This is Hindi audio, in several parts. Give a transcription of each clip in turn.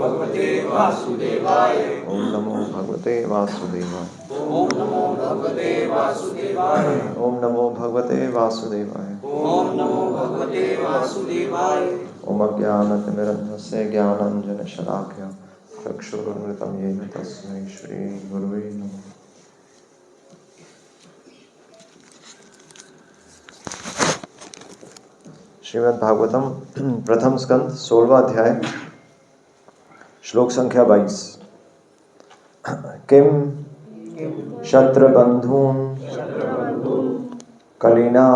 भगवते वासुदेवाय। ओम नमो भगवते वासुदेवाय। ओम नमो भगवते वासुदेवाय। ओम नमो भगवते वासुदेवाय। ओम नमो भगवते वासुदेवाय। ओम अज्ञानतिमिरन्धस्य ज्ञानाञ्जनशलाकया चक्षुरुन्मिलितं येन तस्मै श्रीगुरुवे नमः। श्रीमद् भागवतम प्रथम स्कंद 16वां अध्याय श्लोक संख्या 22। किम शत्रबंधून् कलिना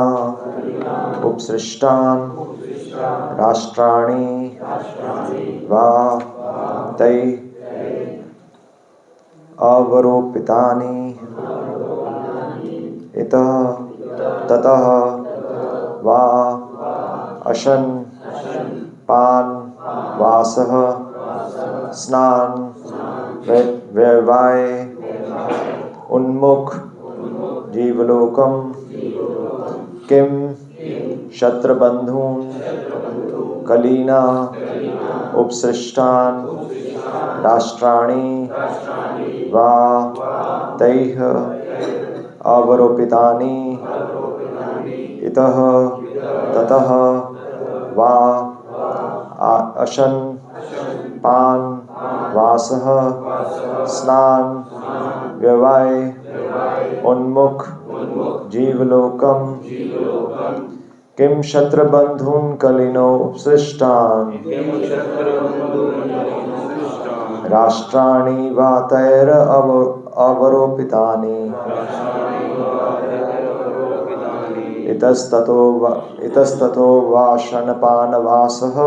उपसृष्टान् राष्ट्राणि वा तै अवरोपितानि इतः ततः वा अशन पान वासः स्नान व्यवाय उन्मुख जीवलोकम किम शत्रबंधून् कलीना उपसृष्टान् राष्ट्राणि वा तैः अवरोपितानि इतः ततः वा अशन पान वासः स्नान व्यवाय उन्मुख जीवलोकम किम शत्रबंधून् कलिनो उपसृष्टान् राष्ट्राणि वा तैर अवरोपितानि इतस्ततो वा शनपानवासः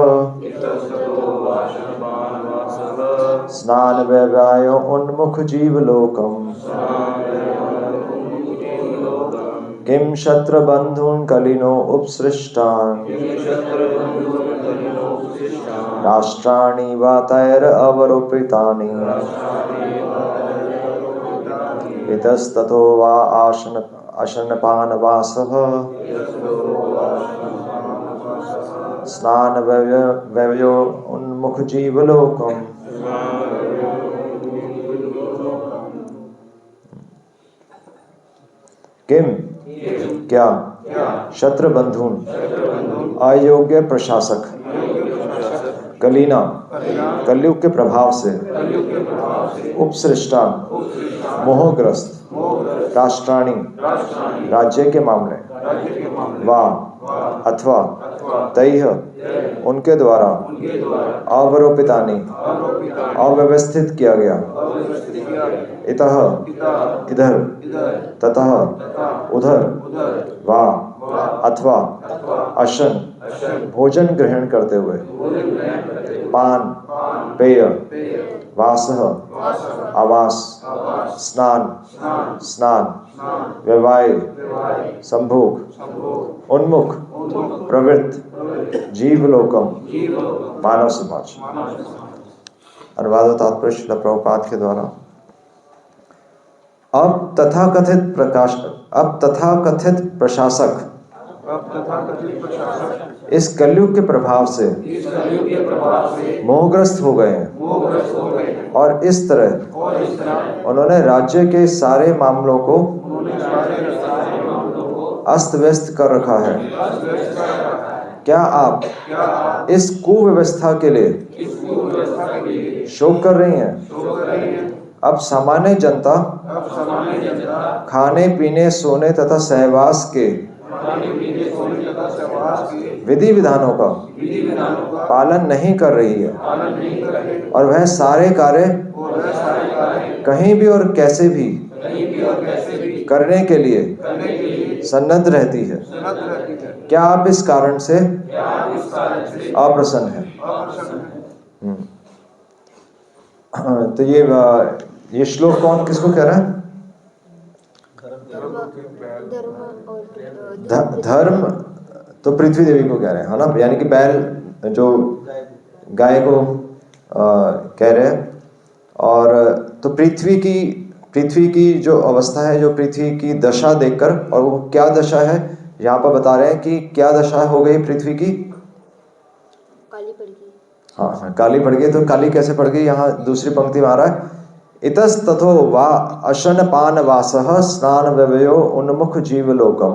स्नान व्यवाय उन्मुख जीवलोकम् किम शत्रबंधून् कलिनो उपसृष्टान् राष्ट्राणि वा तैर अवरोपितानि इतस्ततो वा अशनपानवासः स्नान व्यवयो उन्मुख जीवलोकम् किम क्या शत्रबंधून् अयोग्य प्रशासक कलीना कलयुग के प्रभाव से उपसृष्टा मोहग्रस्त राष्ट्राणी राज्य के मामले वा अथवा तैह उनके द्वारा अवरोपितानि अव्यवस्थित किया गया इतः इधर ततः उधर वा अथवा अशन भोजन ग्रहण करते हुए पान पेय वासः आवास स्नान व्यवाय संभोग उन्मुख प्रवृत्त जीवलोकम मानव समाज। अनुवाद और तात्पर्य श्रील प्रभुपाद के द्वारा। अब तथाकथित प्रशासक इस कलयुग के प्रभाव से मोहग्रस्त हो गए हैं और इस तरह उन्होंने राज्य के सारे मामलों को अस्त व्यस्त कर रखा है। क्या आप इस कुव्यवस्था के लिए शोक कर रही हैं? अब सामान्य जनता खाने पीने सोने तथा सहवास के विधि विधानों का पालन नहीं कर रही है और वह सारे कार्य कहीं भी और कैसे भी करने के लिए सन्नद्ध रहती है। क्या आप इस कारण से अप्रसन्न हैं? तो ये श्लोक कौन किसको कह रहा है? धर्म तो पृथ्वी देवी को कह रहे हैं, है ना, यानी कि बैल जो गाय को कह रहे हैं। और तो पृथ्वी की जो अवस्था है, जो पृथ्वी की दशा देखकर, और वो क्या दशा है यहाँ पर बता रहे हैं कि क्या दशा हो गई पृथ्वी की? हाँ, काली पड़ गई। तो काली कैसे पड़ गई? यहाँ दूसरी पंक्ति में आ रहा है, इतस्तथो वा अशन पान वासः स्नान व्यवयो उन्मुख जीवलोकम।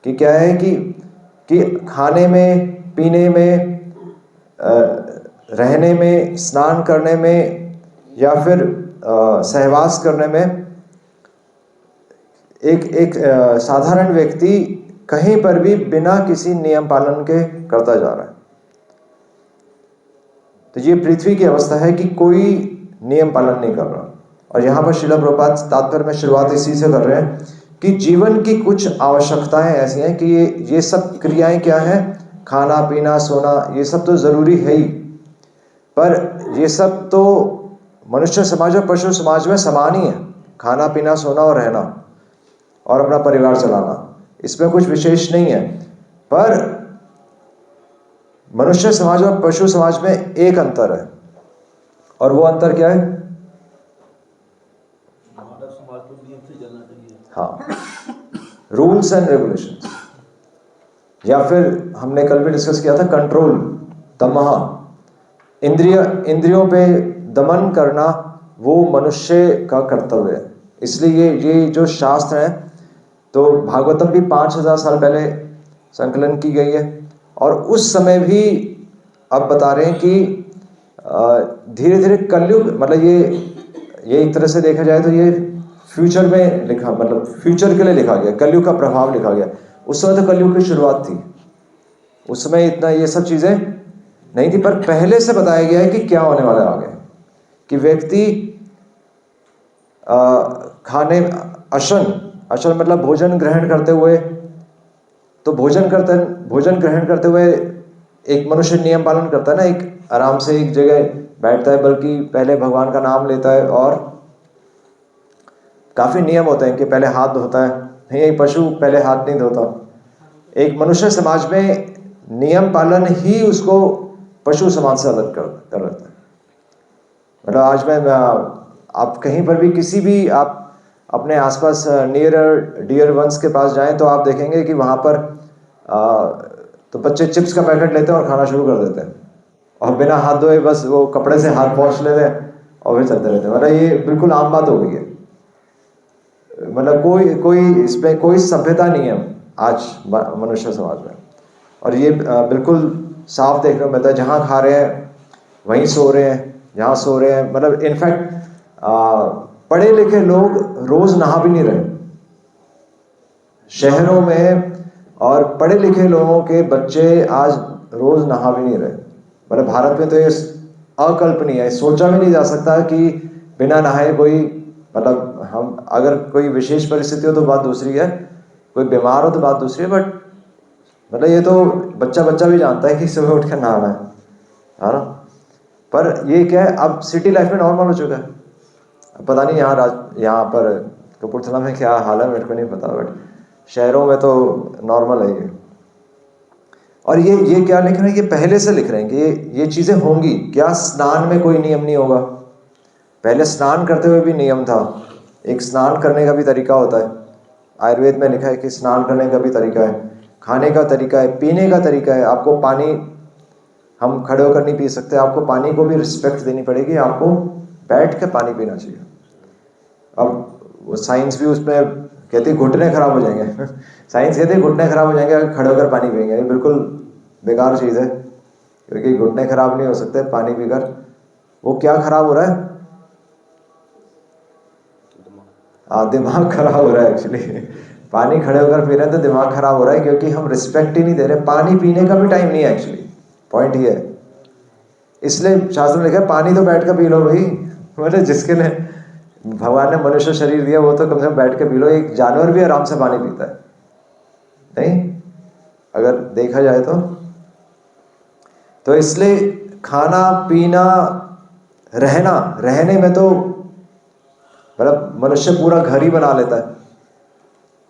कि क्या है कि खाने में, पीने में, रहने में, स्नान करने में या फिर सहवास करने में एक साधारण व्यक्ति कहीं पर भी बिना किसी नियम पालन के करता जा रहा है। तो ये पृथ्वी की अवस्था है कि कोई नियम पालन नहीं कर रहा। और यहाँ पर श्रील प्रभुपाद तात्पर्य में शुरुआत इसी से कर रहे हैं कि जीवन की कुछ आवश्यकताएं ऐसी हैं कि ये सब क्रियाएं क्या हैं, खाना पीना सोना, ये सब तो ज़रूरी है ही, पर ये सब तो मनुष्य समाज और पशु समाज में समान ही है। खाना पीना सोना और रहना और अपना परिवार चलाना, इसमें कुछ विशेष नहीं है। पर मनुष्य समाज और पशु समाज में एक अंतर है, और वो अंतर क्या है? मानव समाज को नियम से चलना चाहिए। हाँ, रूल्स एंड रेगुलेशंस, या फिर हमने कल भी डिस्कस किया था कंट्रोल, दमह, इंद्रियों पे दमन करना वो मनुष्य का कर्तव्य है। इसलिए ये जो शास्त्र है, तो भागवतम भी 5000 साल पहले संकलन की गई है, और उस समय भी अब बता रहे हैं कि धीरे धीरे कलयुग, मतलब ये एक तरह से देखा जाए तो ये फ्यूचर में लिखा, मतलब फ्यूचर के लिए लिखा गया, कलयुग का प्रभाव लिखा गया। उस समय तो कलयुग की शुरुआत थी, उस समय इतना ये सब चीज़ें नहीं थी, पर पहले से बताया गया है कि क्या होने वाला है आगे, कि व्यक्ति खाने, अशन मतलब भोजन ग्रहण करते हुए, तो भोजन ग्रहण करते हुए एक मनुष्य नियम पालन करता है ना, एक आराम से एक जगह बैठता है, बल्कि पहले भगवान का नाम लेता है, और काफ़ी नियम होते हैं कि पहले हाथ धोता है, नहीं एक पशु पहले हाथ नहीं धोता। एक मनुष्य समाज में नियम पालन ही उसको पशु समाज से अलग कर रखता है। मतलब आज मैं आप कहीं पर भी, किसी भी आप अपने आसपास नियर डियर वंस के पास जाएं, तो आप देखेंगे कि वहाँ पर तो बच्चे चिप्स का पैकेट लेते हैं और खाना शुरू कर देते हैं, और बिना हाथ धोए बस वो कपड़े से हाथ पोंछ लेते हैं और फिर चलते रहते हैं। मतलब ये बिल्कुल आम बात हो गई है। मतलब कोई इस पर कोई सभ्यता नहीं है आज मनुष्य समाज में। और ये बिल्कुल साफ देखने को मिलता है, जहाँ खा रहे हैं वहीं सो रहे हैं, जहाँ सो रहे हैं, मतलब इनफैक्ट पढ़े लिखे लोग रोज नहा भी नहीं रहे शहरों में, और पढ़े लिखे लोगों के बच्चे आज रोज नहा भी नहीं रहे। मतलब भारत में तो ये अकल्पनीय है, सोचा भी नहीं जा सकता कि बिना नहाए कोई, मतलब हम अगर कोई विशेष परिस्थिति हो तो बात दूसरी है, कोई बीमार हो तो बात दूसरी है, बट मतलब ये तो बच्चा भी जानता है कि सुबह उठ कर नहाना है ना। पर ये क्या है, अब सिटी लाइफ में नॉर्मल हो चुका है। पता नहीं यहाँ पर कपूरथला में क्या हाल है मेरे को नहीं पता, बट शहरों में तो नॉर्मल है ये। और ये क्या लिख रहे हैं, ये पहले से लिख रहे हैं कि ये चीज़ें होंगी। क्या स्नान में कोई नियम नहीं होगा? पहले स्नान करते हुए भी नियम था। एक स्नान करने का भी तरीका होता है, आयुर्वेद में लिखा है कि स्नान करने का भी तरीका है, खाने का तरीका है, पीने का तरीका है। आपको पानी, हम खड़े होकर नहीं पी सकते, आपको पानी को भी रिस्पेक्ट देनी पड़ेगी, आपको बैठ के पानी पीना चाहिए। अब वो साइंस भी उसमें कहती है घुटने खराब हो जाएंगे साइंस कहती है घुटने खराब हो जाएंगे अगर खड़े होकर पानी पिएंगे। ये बिल्कुल बेकार चीज़ है, क्योंकि घुटने खराब नहीं हो सकते पानी पीकर। वो क्या खराब हो रहा है? दिमाग खराब हो रहा है एक्चुअली पानी खड़े होकर पी रहे हैं तो दिमाग खराब हो रहा है, क्योंकि हम रिस्पेक्ट ही नहीं दे रहे। पानी पीने का भी टाइम नहीं है एक्चुअली, पॉइंट ये है। इसलिए शास्त्र में लिखा है पानी तो बैठ कर पी लो भाई। मतलब जिसके लिए भगवान ने मनुष्य शरीर दिया वो तो कम से कम बैठ के पी लो। एक जानवर भी आराम से पानी पीता है, नहीं अगर देखा जाए तो इसलिए खाना पीना रहने में तो मतलब मनुष्य पूरा घर ही बना लेता है,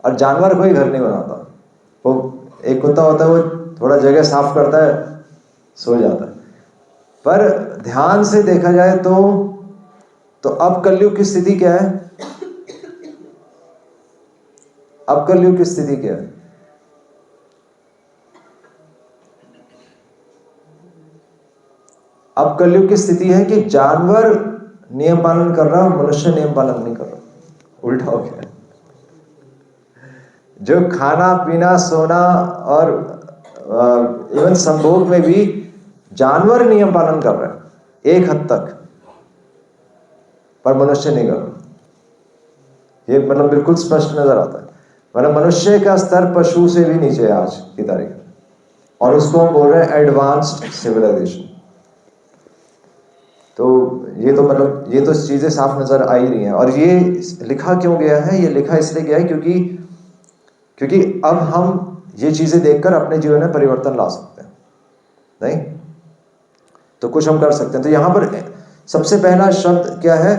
और जानवर कोई घर नहीं बनाता। वो एक कुत्ता होता है, वो थोड़ा जगह साफ करता है, सो जाता है। पर ध्यान से देखा जाए तो अब कलयुग की स्थिति क्या है? अब कलयुग की स्थिति क्या है? अब कलयुग की स्थिति है कि जानवर नियम पालन कर रहा है, मनुष्य नियम पालन नहीं कर रहा, उल्टा हो गया। जो खाना पीना सोना और इवन संभोग में भी जानवर नियम पालन कर रहे हैं एक हद तक, पर मनुष्य नहीं कर रहा। ये मतलब बिल्कुल स्पष्ट नजर आता है। मतलब मनुष्य का स्तर पशु से भी नीचे है आज की तारीख में, और उसको हम बोल रहे हैं एडवांस्ड सिविलाइजेशन। तो ये तो मतलब ये तो चीजें साफ नजर आ ही रही हैं। और ये लिखा क्यों गया है? ये लिखा इसलिए गया है क्योंकि अब हम ये चीजें देखकर अपने जीवन में परिवर्तन ला सकते हैं, नहीं तो कुछ हम कर सकते हैं। तो यहां पर सबसे पहला शब्द क्या है?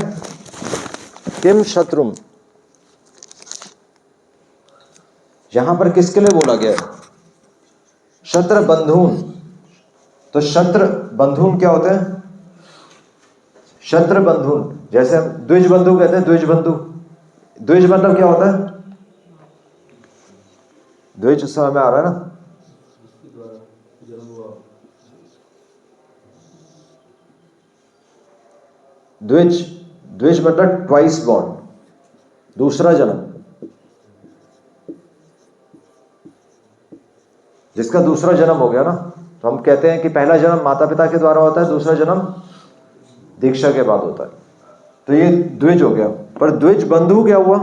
किम शत्रुम। यहां पर किसके लिए बोला गया है? शत्रु बंधुन। तो शत्रु बंधुन क्या होते हैं? शत्रु बंधुन, जैसे हम द्विज बंधु कहते हैं, द्विज बंधु। द्विज मतलब क्या होता है? द्विज समय में आ रहा है ना, द्विज। द्विज मतलब ट्वाइस बॉर्न, दूसरा जन्म। जिसका दूसरा जन्म हो गया ना, तो हम कहते हैं कि पहला जन्म माता पिता के द्वारा होता है, दूसरा जन्म दीक्षा के बाद होता है। तो ये द्विज हो गया। पर द्विज बंधु क्या हुआ?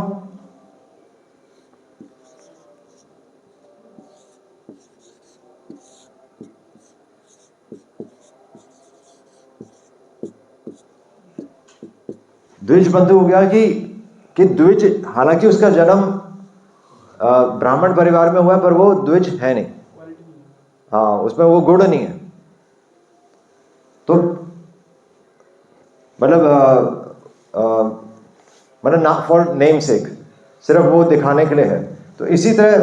द्विज बंधु हो गया कि द्विज, हालांकि उसका जन्म ब्राह्मण परिवार में हुआ है, पर वो द्विज है नहीं। हाँ, उसमें वो गुण नहीं है। तो मतलब ना फॉर नेम सेक, सिर्फ वो दिखाने के लिए है। तो इसी तरह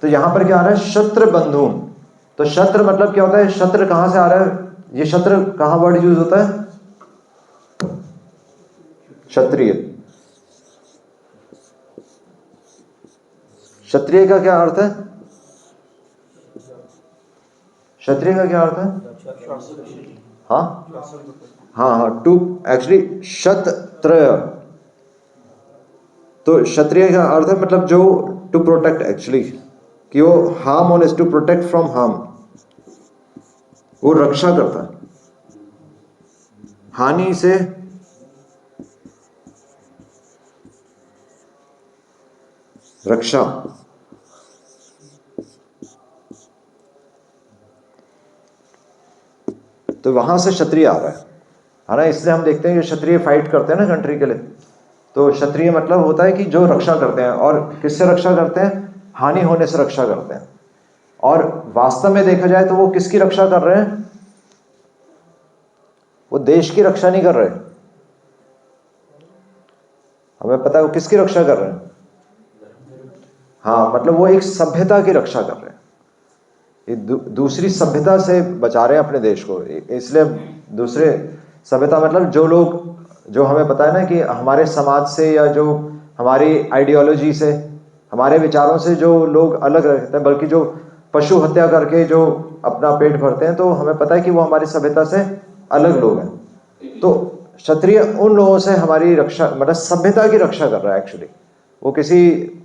तो यहां पर क्या आ रहा है? शत्रु बंधुन। तो शत्रु मतलब क्या होता है? शत्रु कहां से आ रहा है? ये शत्रु कहां वर्ड यूज होता है? क्षत्रिय। क्षत्रिय का क्या अर्थ है? क्षत्रिय का क्या अर्थ है? हाँ हाँ हाँ, टू एक्चुअली क्षत्रय। तो क्षत्रिय का अर्थ है मतलब जो टू प्रोटेक्ट, एक्चुअली कि वो harm on, is to protect from harm. वो रक्षा करता है हानि से। रक्षा। तो वहां से क्षत्रिय आ रहा है ना। इसलिए हम देखते हैं कि क्षत्रिय फाइट करते हैं ना कंट्री के लिए। तो क्षत्रिय मतलब होता है कि जो रक्षा करते हैं। और किससे रक्षा करते हैं? हानि होने से रक्षा करते हैं। और वास्तव में देखा जाए तो वो किसकी रक्षा कर रहे हैं? वो देश की रक्षा नहीं कर रहे। हमें पता है वो किसकी रक्षा कर रहे हैं। हाँ, मतलब वो एक सभ्यता की रक्षा कर रहे हैं। ये दूसरी सभ्यता से बचा रहे हैं अपने देश को। इसलिए दूसरे सभ्यता मतलब जो लोग, जो हमें पता है ना कि हमारे समाज से या जो हमारी आइडियोलॉजी से, हमारे विचारों से जो लोग अलग रहते हैं, बल्कि जो पशु हत्या करके जो अपना पेट भरते हैं, तो हमें पता है कि वो हमारी सभ्यता से अलग लोग हैं। तो क्षत्रिय उन लोगों से हमारी रक्षा, मतलब सभ्यता की रक्षा कर रहा है एक्चुअली। वो किसी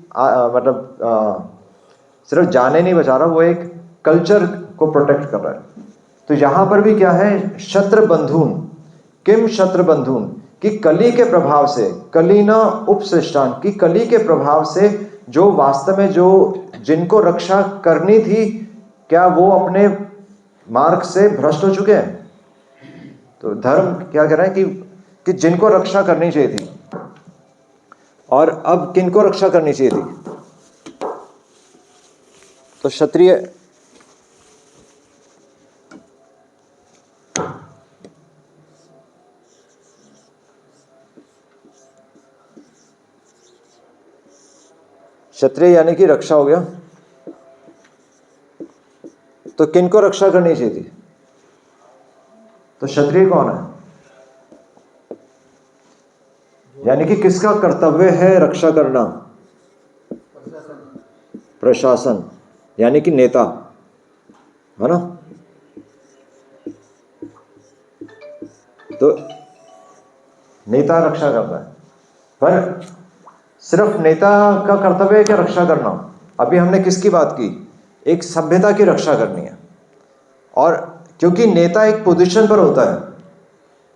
सिर्फ जाने नहीं बचा रहा, वो एक कल्चर को प्रोटेक्ट कर रहा है। तो यहां पर भी क्या है? शत्रु बंधुन। किम शत्रु बंधुन, कि कली के प्रभाव से, कली न उपसृष्टान, की कली के प्रभाव से जो वास्तव में जो जिनको रक्षा करनी थी, क्या वो अपने मार्ग से भ्रष्ट हो चुके हैं? तो धर्म क्या कह रहा है कि जिनको रक्षा करनी चाहिए थी, और अब किनको रक्षा करनी चाहिए थी? तो क्षत्रिय, क्षत्रिय यानी कि रक्षा हो गया। तो किनको रक्षा करनी चाहिए थी? तो क्षत्रिय कौन है? यानी कि किसका कर्तव्य है रक्षा करना? प्रशासन, यानी कि नेता, है ना। तो नेता रक्षा करता है, पर सिर्फ नेता का कर्तव्य है क्या रक्षा करना? अभी हमने किसकी बात की? एक सभ्यता की रक्षा करनी है। और क्योंकि नेता एक पोजीशन पर होता है,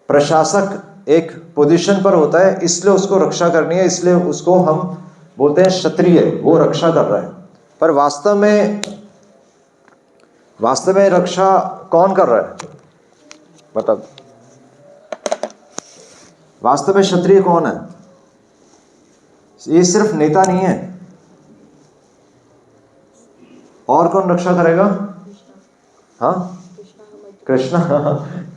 प्रशासक एक पोजीशन पर होता है, इसलिए उसको रक्षा करनी है, इसलिए उसको हम बोलते हैं क्षत्रिय, वो रक्षा कर रहा है। पर वास्तव में रक्षा कौन कर रहा है? मतलब वास्तव में क्षत्रिय कौन है? ये सिर्फ नेता नहीं है। और कौन रक्षा करेगा? हाँ, कृष्णा।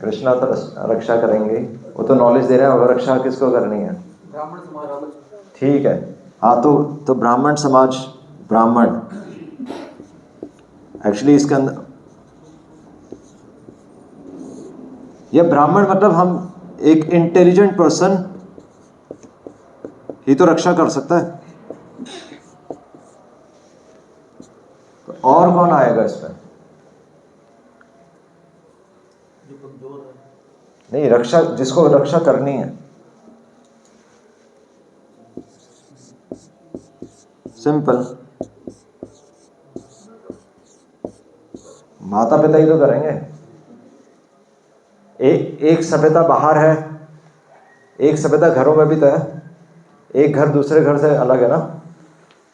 कृष्णा तो रक्षा करेंगे, वो तो नॉलेज दे रहे हैं। और रक्षा किसको करनी है? ब्राह्मण समाज। ठीक है, हाँ, तो ब्राह्मण समाज, ब्राह्मण एक्चुअली इसके अंदर ये ब्राह्मण मतलब हम एक इंटेलिजेंट पर्सन ही तो रक्षा कर सकता है। तो और कौन आएगा इसमें? जो कमजोर है, नहीं, रक्षा जिसको रक्षा करनी है, सिंपल, माता पिता ही तो करेंगे। एक सभ्यता बाहर है, एक सभ्यता घरों में भी तो है, एक घर दूसरे घर से अलग है ना।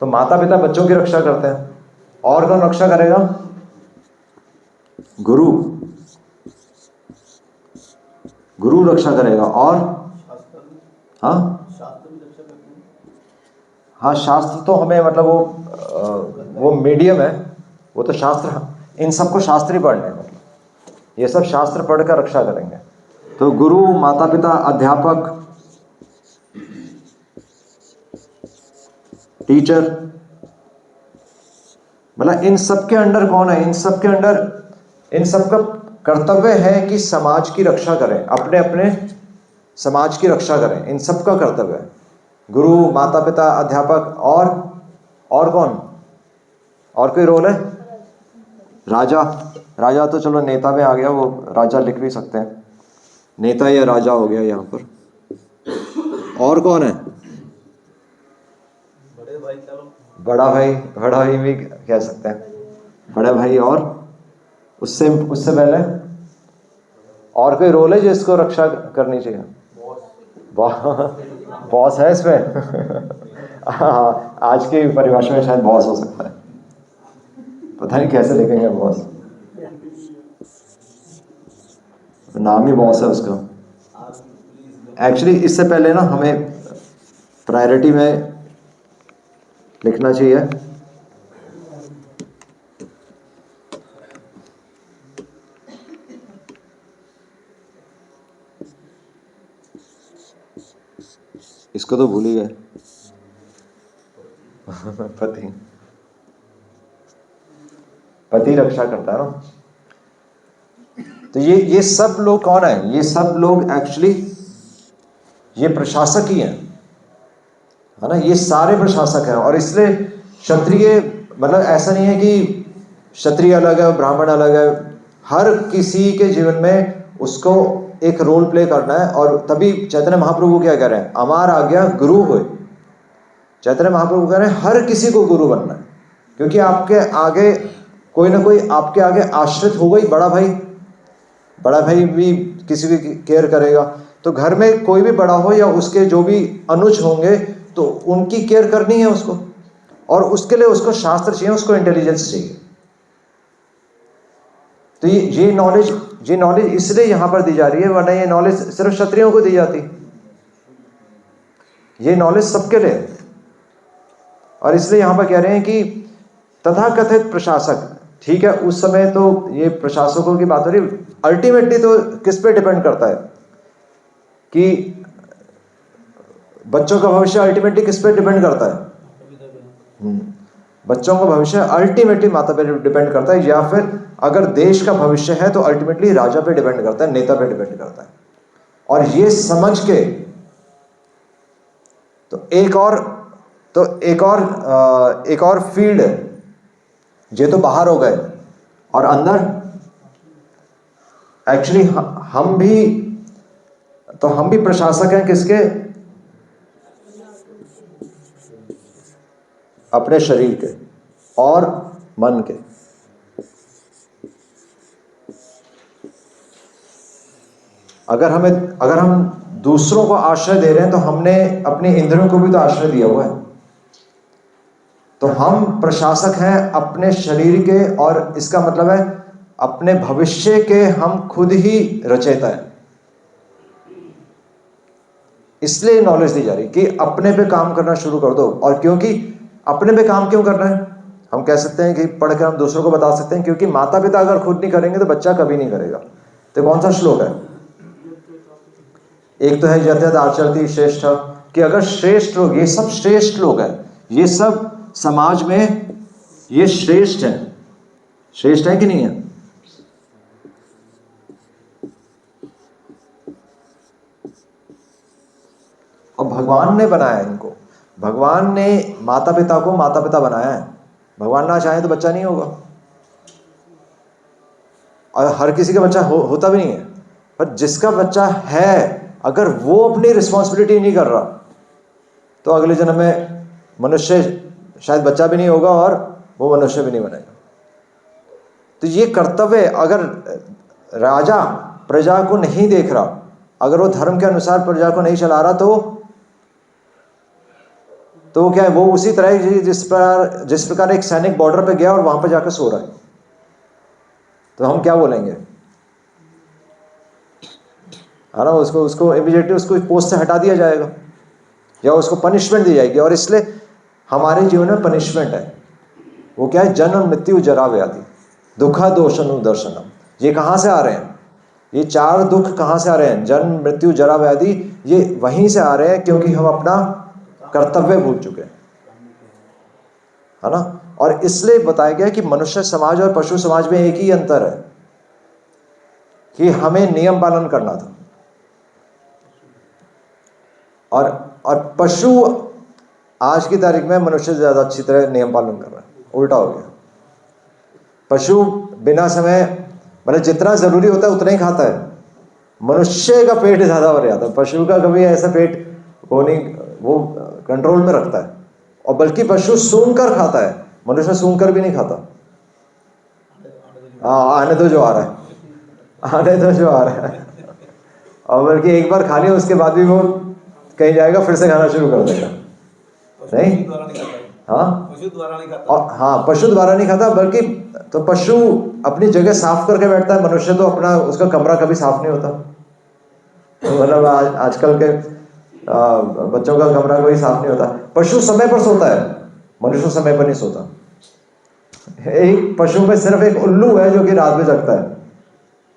तो माता पिता बच्चों की रक्षा करते हैं, और कौन रक्षा करेगा? गुरु, गुरु रक्षा करेगा। और हाँ शास्त्र भी रक्षा करते हैं। हाँ, शास्त्र तो हमें मतलब वो मीडियम है, वो तो शास्त्र, इन सबको शास्त्र ही पढ़ने हैं, मतलब ये सब शास्त्र पढ़कर रक्षा करेंगे। तो गुरु, माता पिता, अध्यापक, टीचर, मतलब इन सब के अंडर कौन है? इन सब के अंडर, इन सब का कर्तव्य है कि समाज की रक्षा करें, अपने अपने समाज की रक्षा करें। इन सब का कर्तव्य है, गुरु, माता पिता, अध्यापक, और कौन? और कोई रोल है? राजा। राजा तो चलो नेता में आ गया, वो राजा लिख भी सकते हैं, नेता या राजा हो गया यहाँ पर। और कौन है? बड़े भाई चलो, बड़ा भाई, बड़ा भाई भी कह सकते हैं, बड़े भाई। और उससे पहले और कोई रोल है जिसको रक्षा करनी चाहिए? बॉस है इसमें। हाँ, आज की परिभाषा में शायद बॉस हो सकता है, पता नहीं कैसे लिखेंगे बॉस, नाम ही बॉस है उसका। एक्चुअली इससे पहले ना हमें प्रायोरिटी में लिखना चाहिए इसको तो भूल ही गए। पति रक्षा करता है ना। तो ये सब लोग कौन है? ये सब लोग एक्चुअली ये प्रशासक ही हैं, है ना। ये सारे प्रशासक हैं। और इसलिए क्षत्रिय मतलब ऐसा नहीं है कि क्षत्रिय अलग है, ब्राह्मण अलग है। हर किसी के जीवन में उसको एक रोल प्ले करना है। और तभी चैतन्य महाप्रभु क्या कह रहे हैं? अमार आज्ञा गुरु होए। चैतन्य महाप्रभु कह रहे हैं हर किसी को गुरु बनना है, क्योंकि आपके आगे कोई ना कोई आपके आगे आश्रित होगा ही। बड़ा भाई भी किसी की केयर करेगा। तो घर में कोई भी बड़ा हो या उसके जो भी अनुज होंगे, तो उनकी केयर करनी है उसको। और उसके लिए उसको शास्त्र चाहिए, उसको इंटेलिजेंस चाहिए। तो ये नॉलेज इसलिए यहां पर दी जा रही है, वरना ये नॉलेज सिर्फ क्षत्रियों को दी जाती। ये नॉलेज सबके लिए। और इसलिए यहां पर कह रहे हैं कि तथाकथित प्रशासक, ठीक है, उस समय तो ये प्रशासकों की बात हो रही। अल्टीमेटली तो किस पे डिपेंड करता है कि बच्चों का भविष्य अल्टीमेटली किस पे डिपेंड करता है? बच्चों का भविष्य अल्टीमेटली माता पे डिपेंड करता है, या फिर अगर देश का भविष्य है तो अल्टीमेटली राजा पे डिपेंड करता है, नेता पे डिपेंड करता है। और ये समझ के तो एक और फील्ड है। ये तो बाहर हो गए, और अंदर एक्चुअली हम भी तो हम भी प्रशासक हैं किसके? अपने शरीर के और मन के। अगर हम दूसरों को आश्रय दे रहे हैं तो हमने अपने इंद्रियों को भी तो आश्रय दिया हुआ है। तो हम प्रशासक हैं अपने शरीर के, और इसका मतलब है अपने भविष्य के हम खुद ही रचयिता हैं। इसलिए नॉलेज दी जा रही कि अपने पे काम करना शुरू कर दो। और क्योंकि अपने पे काम क्यों करना है? हम कह सकते हैं कि पढ़कर हम दूसरों को बता सकते हैं, क्योंकि माता पिता अगर खुद नहीं करेंगे तो बच्चा कभी नहीं करेगा। तो कौन सा श्लोक है? एक तो है यद्यद् आचरति श्रेष्ठ, कि अगर श्रेष्ठ लोग, ये सब श्रेष्ठ लोग हैं, ये सब समाज में ये श्रेष्ठ है। श्रेष्ठ है कि नहीं है? और भगवान ने बनाया इनको। भगवान ने माता पिता को माता पिता बनाया है। भगवान ना चाहे तो बच्चा नहीं होगा, और हर किसी का बच्चा होता भी नहीं है। पर जिसका बच्चा है, अगर वो अपनी रिस्पॉन्सिबिलिटी नहीं कर रहा तो अगले जन्म में मनुष्य शायद बच्चा भी नहीं होगा और वो मनुष्य भी नहीं बनेगा। तो ये कर्तव्य, अगर राजा प्रजा को नहीं देख रहा, अगर वो धर्म के अनुसार प्रजा को नहीं चला रहा, तो क्या है? वो उसी तरह जिस प्रकार एक सैनिक बॉर्डर पे गया और वहां पर जाकर सो रहा है, तो हम क्या बोलेंगे? है ना, उसको इमीडिएटली उसको पोस्ट से हटा दिया जाएगा या उसको पनिशमेंट दी जाएगी। और इसलिए हमारे जीवन में पनिशमेंट है। वो क्या है? जन्म मृत्यु जरा व्याधि दुखा दोषानुदर्शनम। ये कहाँ से आ रहे हैं? ये चार दुख कहाँ से आ रहे हैं? जन्म मृत्यु जरा व्याधि, ये वहीं से आ रहे हैं क्योंकि हम अपना कर्तव्य भूल चुके हैं, है ना। और इसलिए बताया गया कि मनुष्य समाज और पशु समाज में एक ही अंतर है कि हमें नियम पालन करना था, और पशु आज की तारीख में मनुष्य से ज्यादा अच्छी तरह नियम पालन कर रहा है। उल्टा हो गया। पशु बिना समय, मतलब जितना जरूरी होता है उतना ही खाता है। मनुष्य का पेट ज्यादा भर जाता है, पशु का कभी ऐसा पेट वो नहीं, वो कंट्रोल में रखता है। और बल्कि पशु सूंघ कर खाता है, मनुष्य सूंघ कर भी नहीं खाता। आने दो जो आ रहा है, आने दो जो आ रहा है। और बल्कि एक बार खा लिया उसके बाद भी वो कहीं जाएगा फिर से खाना शुरू कर देगा। नहीं, हाँ, पशु द्वारा नहीं खाता। और हाँ, पशु द्वारा नहीं खाता, बल्कि तो पशु अपनी जगह साफ करके बैठता है, मनुष्य तो अपना उसका कमरा कभी साफ नहीं होता। मतलब आजकल के बच्चों का कमरा कोई साफ नहीं होता। पशु समय पर सोता है, मनुष्य समय पर नहीं सोता। एक पशु में सिर्फ एक उल्लू है जो कि रात में जगता है,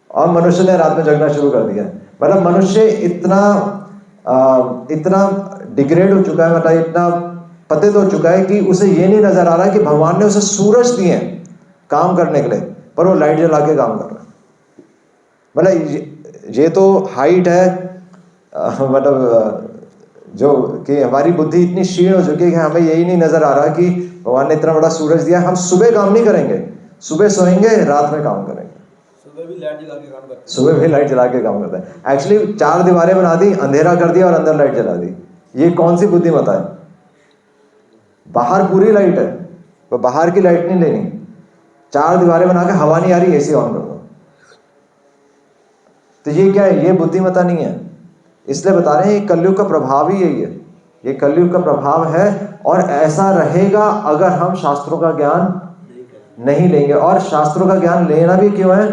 और मनुष्य ने रात में जगना शुरू कर दिया। मतलब मनुष्य इतना डिग्रेड हो चुका है, मतलब इतना पतित हो चुका है कि उसे ये नहीं नजर आ रहा है कि भगवान ने उसे सूरज दिए काम करने के लिए, पर वो लाइट जला के काम कर रहा है। मतलब ये तो हाइट है, मतलब जो कि हमारी बुद्धि इतनी क्षीण हो चुकी है कि हमें यही नहीं नजर आ रहा कि भगवान ने इतना बड़ा सूरज दिया। हम सुबह काम नहीं करेंगे, सुबह सोएंगे, रात में काम करेंगे। सुबह भी लाइट जला के काम करते हैं। सुबह भी लाइट जला के काम करता है। एक्चुअली 4 दीवारें बना दी, अंधेरा कर दिया और अंदर लाइट जला दी। ये कौन सी बुद्धिमत्ता है? बाहर पूरी लाइट है, तो बाहर की लाइट नहीं लेनी। 4 दीवारें बना के हवा नहीं आ रही, एसी ऑन कर दो। तो ये क्या है? ये बुद्धिमत्ता नहीं है। इसलिए बता रहे हैं ये कलयुग का प्रभाव ही यही है। ये कलयुग का प्रभाव है, और ऐसा रहेगा अगर हम शास्त्रों का ज्ञान नहीं लेंगे। और शास्त्रों का ज्ञान लेना भी क्यों है?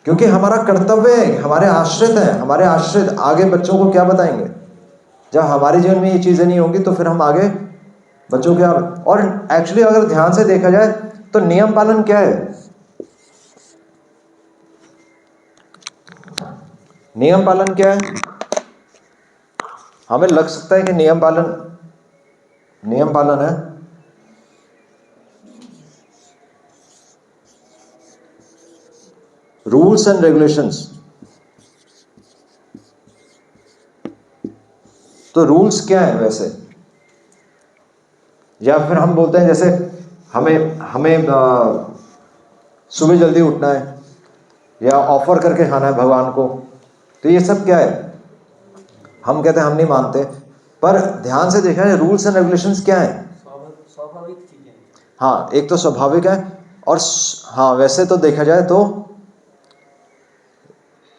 क्योंकि हमारा कर्तव्य है, हमारे आश्रित हैं। हमारे आश्रित आगे बच्चों को क्या बताएंगे? जब हमारे जीवन में ये चीजें नहीं होंगी तो फिर हम आगे बच्चों क्या। और एक्चुअली अगर ध्यान से देखा जाए तो नियम पालन क्या है? नियम पालन क्या है? हमें लग सकता है कि नियम पालन है रूल्स एंड रेगुलेशंस। तो रूल्स क्या है वैसे? या फिर हम बोलते हैं जैसे हमें सुबह जल्दी उठना है, या ऑफर करके खाना है भगवान को, तो ये सब क्या है? हम कहते हैं हम नहीं मानते, पर ध्यान से देखा है रूल्स एंड रेगुलेशंस क्या है? स्वाभाविक चीजें। हाँ, एक तो स्वाभाविक है, और हाँ वैसे तो देखा जाए तो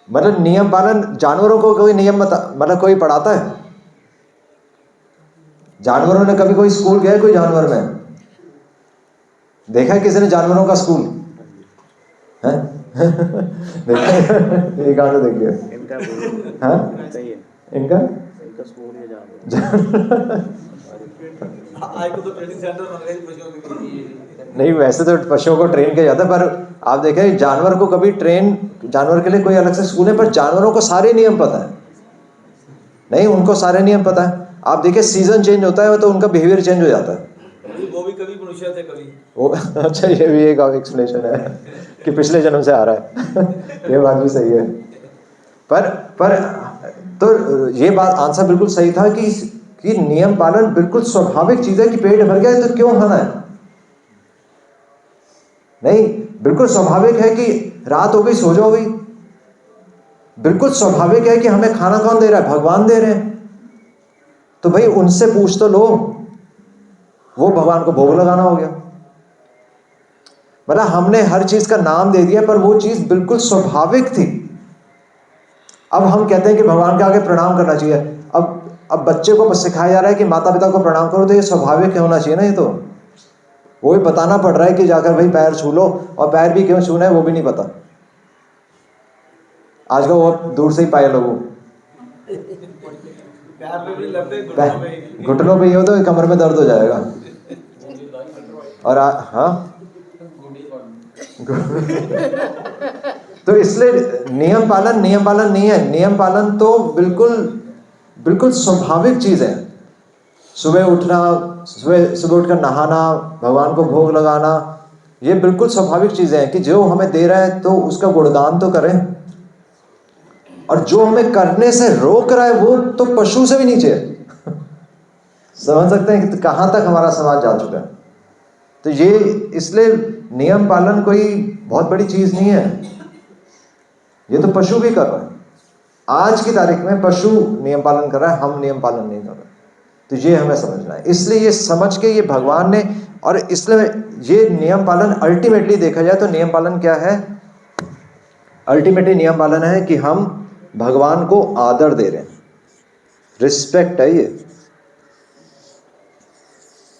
मतलब नियम पालन, जानवरों को कोई नियम मतलब कोई पढ़ाता है? जानवरों ने कभी कोई स्कूल गया है? कोई जानवर में देखा है किसी ने जानवरों का स्कूल है? देखा है? ये कहाँ से देखिए हाँ इनका आज को तो ट्रेनिंग सेंटर बन गए पशुओं के लिए। नहीं, वैसे तो पशुओं को ट्रेन किया जाता है, पर आप देखें जानवर को कभी ट्रेन, जानवर के लिए कोई अलग से स्कूल है, पर जानवरों को सारे नियम पता है? नहीं, उनको सारे नियम पता है। आप देखिए सीजन चेंज होता है तो उनका बिहेवियर चेंज हो जाता है। वो भी कभी मनुष्य थे कभी वो अच्छा, ये भी एक एक्सप्लेनेशन है कि पिछले जन्म से आ रहा है। ये बात भी सही है, पर तो ये बात आंसर बिल्कुल सही था कि नियम पालन बिल्कुल स्वाभाविक चीज है कि पेट भर गया है तो क्यों खाना है? नहीं, बिल्कुल स्वाभाविक है कि रात हो गई सो जाओ गई। बिल्कुल स्वाभाविक है कि हमें खाना कौन दे रहा है? भगवान दे रहे हैं। तो भाई उनसे पूछ तो लो, वो भगवान को भोग लगाना हो गया। मतलब हमने हर चीज का नाम दे दिया, पर वो चीज बिल्कुल स्वाभाविक थी। अब हम कहते हैं कि भगवान के आगे प्रणाम करना चाहिए। अब बच्चे को सिखाया जा रहा है कि माता पिता को प्रणाम करो, तो ये स्वाभाविक होना चाहिए ना। ये तो वो भी बताना पड़ रहा है कि जाकर भाई पैर छू लो, और पैर भी क्यों छूना है वो भी नहीं पता। आज का वो दूर से ही पाए लोगों, प्यार में भी लगते घुटनों में घुटनों पे ही हो तो कमर में दर्द हो जाएगा। और हाँ तो इसलिए नियम पालन नहीं है। नियम पालन तो बिल्कुल स्वाभाविक चीज है। सुबह उठना, सुबह उठकर नहाना, भगवान को भोग लगाना, ये बिल्कुल स्वाभाविक चीजें हैं कि जो हमें दे रहा है तो उसका गुणगान तो करें। और जो हमें करने से रोक रहा है वो तो पशु से भी नीचे है। समझ सकते हैं कि कहां तक हमारा समाज जा चुका है। तो ये इसलिए नियम पालन कोई बहुत बड़ी चीज नहीं है, ये तो पशु भी कर रहा है। आज की तारीख में पशु नियम पालन कर रहा है, हम नियम पालन नहीं कर रहे। तो ये हमें समझना है। इसलिए ये समझ के ये भगवान ने, और इसलिए ये नियम पालन अल्टीमेटली देखा जाए तो नियम पालन क्या है? अल्टीमेटली नियम पालन है कि हम भगवान को आदर दे रहे हैं, रिस्पेक्ट है।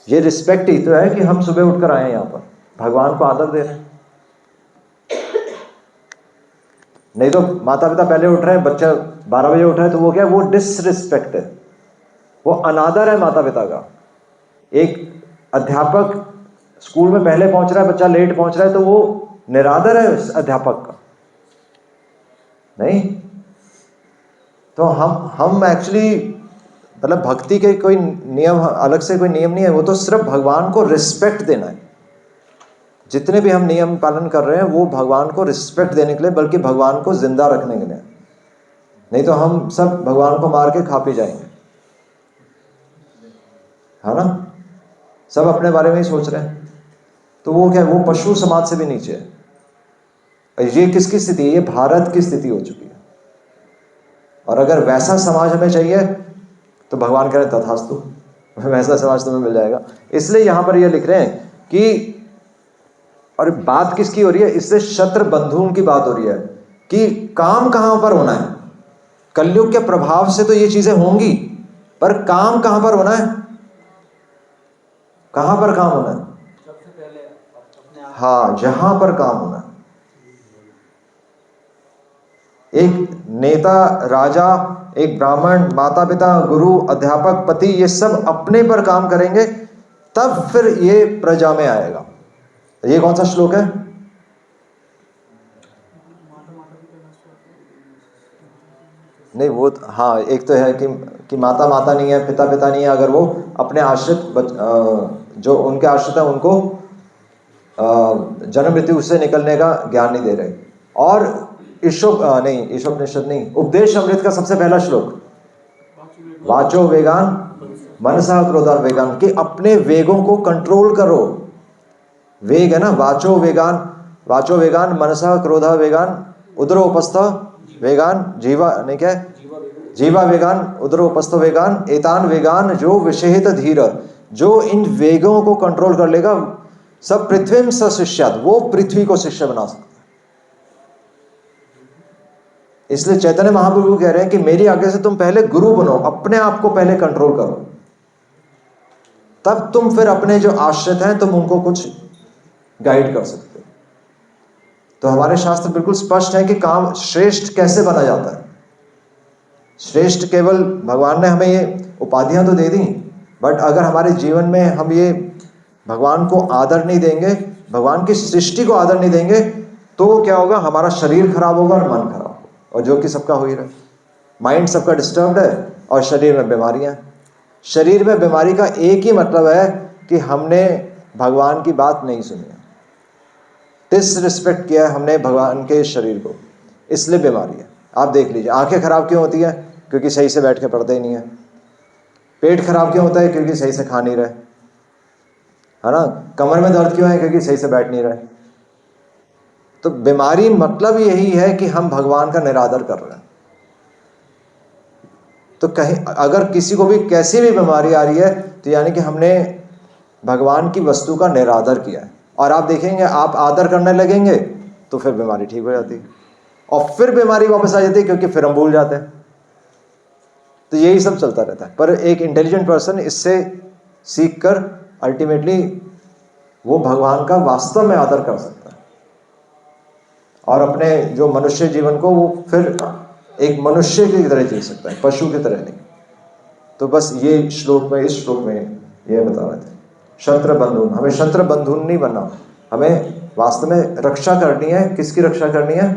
ये रिस्पेक्ट ही तो है कि हम सुबह उठकर आए यहाँ पर, भगवान को आदर दे रहे हैं। नहीं तो माता पिता पहले उठ रहे हैं, बच्चा 12 बजे उठ रहा है, तो वो क्या है? वो डिसरिस्पेक्ट है, वो अनादर है माता पिता का। एक अध्यापक स्कूल में पहले पहुंच रहा है, बच्चा लेट पहुंच रहा है, तो वो निरादर है उस अध्यापक का। नहीं तो हम एक्चुअली मतलब भक्ति के कोई नियम, अलग से कोई नियम नहीं है, वो तो सिर्फ भगवान को रिस्पेक्ट देना है। जितने भी हम नियम पालन कर रहे हैं वो भगवान को रिस्पेक्ट देने के लिए, बल्कि भगवान को जिंदा रखने के लिए। नहीं तो हम सब भगवान को मार के खा पी जाएंगे, है ना? सब अपने बारे में ही सोच रहे हैं, तो वो क्या है? वो पशु समाज से भी नीचे है। ये किसकी स्थिति है? ये भारत की स्थिति हो चुकी है। और अगर वैसा समाज हमें चाहिए तो भगवान कह रहे तथास्तु, वैसा समाज तुम्हें मिल जाएगा। इसलिए यहां पर ये लिख रहे हैं कि, और बात किसकी हो रही है? इससे शत्रु बंधुओं की बात हो रही है कि काम कहां पर होना है। कलयुग के प्रभाव से तो ये चीजें होंगी, पर काम कहां पर होना है? कहां पर काम होना है? सबसे पहले अपने आप। हाँ, जहां पर काम होना है। एक नेता, राजा, एक ब्राह्मण, माता पिता, गुरु, अध्यापक, पति, ये सब अपने पर काम करेंगे, तब फिर ये प्रजा में आएगा। ये कौन सा श्लोक है? नहीं वो हाँ, एक तो है कि माता माता नहीं है, पिता पिता नहीं है, अगर वो अपने आश्रित जो उनके आश्रित है उनको जन्म मृत्यु से निकलने का ज्ञान नहीं दे रहे। और ईशोपनिषद नहीं, उपदेश अमृत का सबसे पहला श्लोक, वाचो वेगान मनसा क्रोधार वेगान, कि अपने वेगों को कंट्रोल करो। वेग है ना, वाचो वेगान मनसा क्रोधा वेगान, उदरोपस्थ वेगान जीवा नहीं क्या है, जीवा वेगान उदरोपस्थ वेगान एतान वेगान जो विषहित धीर, जो इन वेगों को कंट्रोल कर लेगा, सब पृथ्वी में सशिष्यात, वो पृथ्वी को शिष्य बना सकता है। इसलिए चैतन्य महाप्रभु कह रहे हैं कि मेरी आज्ञा से तुम पहले गुरु बनो, अपने आप को पहले कंट्रोल करो, तब तुम फिर अपने जो आश्रित हैं तुम उनको कुछ गाइड कर सकते हो। तो हमारे शास्त्र बिल्कुल स्पष्ट है कि काम श्रेष्ठ कैसे बना जाता है। श्रेष्ठ केवल भगवान ने हमें ये उपाधियां तो दे दी, बट अगर हमारे जीवन में हम ये भगवान को आदर नहीं देंगे, भगवान की सृष्टि को आदर नहीं देंगे, तो क्या होगा, हमारा शरीर खराब होगा और मन खराब होगा, और जो कि सबका हो ही रहा है। माइंड सबका डिस्टर्ब्ड है और शरीर में बीमारियां। शरीर में बीमारी का एक ही मतलब है कि हमने भगवान की बात नहीं सुनी है, डिसरिस्पेक्ट किया है हमने भगवान के शरीर को, इसलिए बीमारी है। आप देख लीजिए, आंखें खराब क्यों होती है? क्योंकि सही से बैठ के पढ़ते ही नहीं है। पेट खराब क्यों होता है? क्योंकि सही से खा नहीं रहे, है ना। कमर में दर्द क्यों है? क्योंकि सही से बैठ नहीं रहे। तो बीमारी मतलब यही है कि हम भगवान का निरादर कर रहे हैं। तो कहीं अगर किसी को भी कैसी भी बीमारी आ रही है तो यानी कि हमने भगवान की वस्तु का निरादर किया है। और आप देखेंगे, आप आदर करने लगेंगे तो फिर बीमारी ठीक हो जाती है, और फिर बीमारी वापस आ जाती है क्योंकि फिर हम भूल जाते हैं। तो यही सब चलता रहता है। पर एक इंटेलिजेंट पर्सन इससे सीख कर अल्टीमेटली वो भगवान का वास्तव में आदर कर सकता है, और अपने जो मनुष्य जीवन को वो फिर एक मनुष्य की तरह जी सकता है, पशु की तरह नहीं। तो बस ये श्लोक में, इस श्लोक में ये बता रहे थे। शत्रु बंधुन, हमें शत्रु बंधुन नहीं बनना, हमें वास्तव में रक्षा करनी है। किसकी रक्षा करनी है?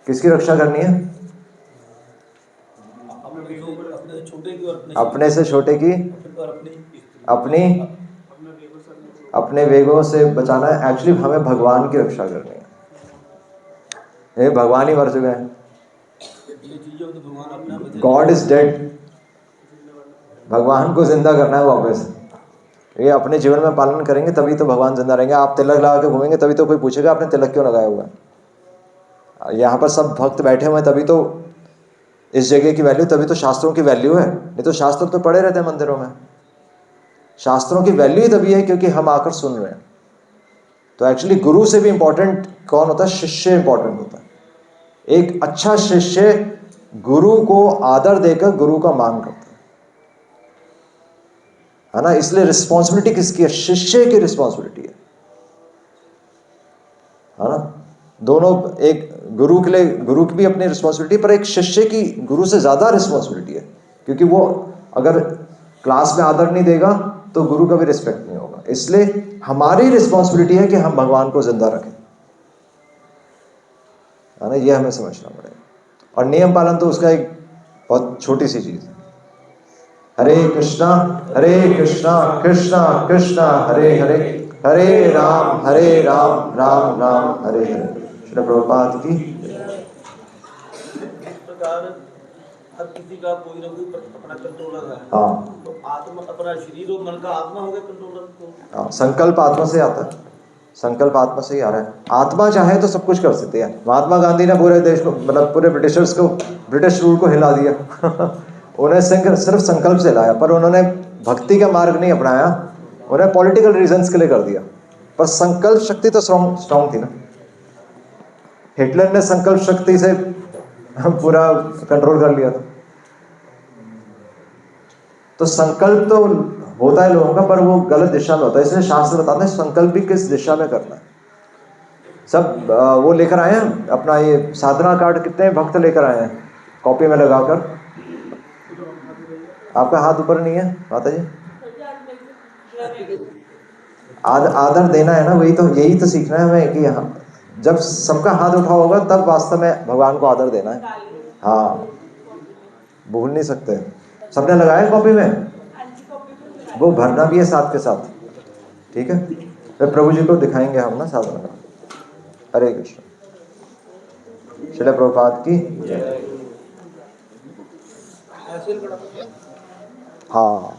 किसकी रक्षा करनी है? अपने से छोटे की, अपने वेगों से बचाना है। एक्चुअली हमें भगवान की रक्षा करनी है। ये भगवान ही मर चुके हैं, गॉड इज डेड। भगवान को जिंदा करना है वापस। ये अपने जीवन में पालन करेंगे तभी तो भगवान जिंदा रहेंगे। आप तिलक लगा के घूमेंगे तभी तो कोई पूछेगा आपने तिलक क्यों लगाया हुआ है। यहाँ पर सब भक्त बैठे हुए हैं तभी तो इस जगह की वैल्यू, तभी तो शास्त्रों की वैल्यू है। नहीं तो शास्त्र तो पढ़े रहते हैं मंदिरों में। शास्त्रों की वैल्यू ही तभी है क्योंकि हम आकर सुन रहे हैं। तो एक्चुअली गुरु से भी इंपॉर्टेंट कौन होता है? शिष्य इंपॉर्टेंट होता है। एक अच्छा शिष्य गुरु को आदर देकर गुरु का मान करता है ना। इसलिए रिस्पॉन्सिबिलिटी किसकी है? शिष्य की रिस्पॉन्सिबिलिटी है ना। दोनों, एक गुरु के लिए, गुरु की भी अपनी रिस्पॉन्सिबिलिटी, पर एक शिष्य की गुरु से ज्यादा रिस्पॉन्सिबिलिटी है, क्योंकि वो अगर क्लास में आदर नहीं देगा तो गुरु का भी रिस्पेक्ट नहीं होगा। इसलिए हमारी रिस्पॉन्सिबिलिटी है कि हम भगवान को जिंदा रखें, है ना। ये हमें समझना पड़ेगा। और नियम पालन तो उसका एक बहुत छोटी सी चीज है। हरे कृष्णा कृष्णा कृष्णा हरे हरे, हरे राम राम राम हरे हरे। श्री प्रभुपाद की। इस प्रकार हर किसी का कोई ना कोई अपना कंट्रोलर है। हाँ, तो आत्मा, अपना शरीर और मन का आत्मा हो गया कंट्रोलर को। हाँ, संकल्प आत्मा से आता है। संकल्प आत्मा से ही आ रहा है। आत्मा चाहे तो सब कुछ कर सकती है। महात्मा गांधी ने पूरे देश को, मतलब पूरे ब्रिटिशर्स को, ब्रिटिश रूल को हिला दिया उन्हें सिर्फ संकल्प से लाया, पर उन्होंने भक्ति का मार्ग नहीं अपनाया, उन्हें पॉलिटिकल रीजंस के लिए कर दिया। पर संकल्प शक्ति तो स्ट्रॉन्ग थी ना। हिटलर ने संकल्प शक्ति से पूरा कंट्रोल कर लिया था। तो संकल्प तो होता है लोगों का, पर वो गलत दिशा में होता है। इसलिए शास्त्र बताते हैं संकल्प भी किस दिशा में करना है। सब वो लेकर आए हैं अपना ये साधना कार्ड, कितने भक्त लेकर आए हैं कॉपी में लगाकर। आपका हाथ ऊपर नहीं है माता जी। आदर देना है ना, वही तो, यही तो सीखना है हमें कि हाँ, जब सबका हाथ उठा होगा तब वास्तव में भगवान को आदर देना है। हाँ, भूल नहीं सकते। सबने लगाया कॉपी में, वो भरना भी है साथ के साथ, ठीक है। फिर प्रभु जी को दिखाएंगे हम ना साधना का। हरे कृष्ण। श्रील प्रभुपाद की। हाँ।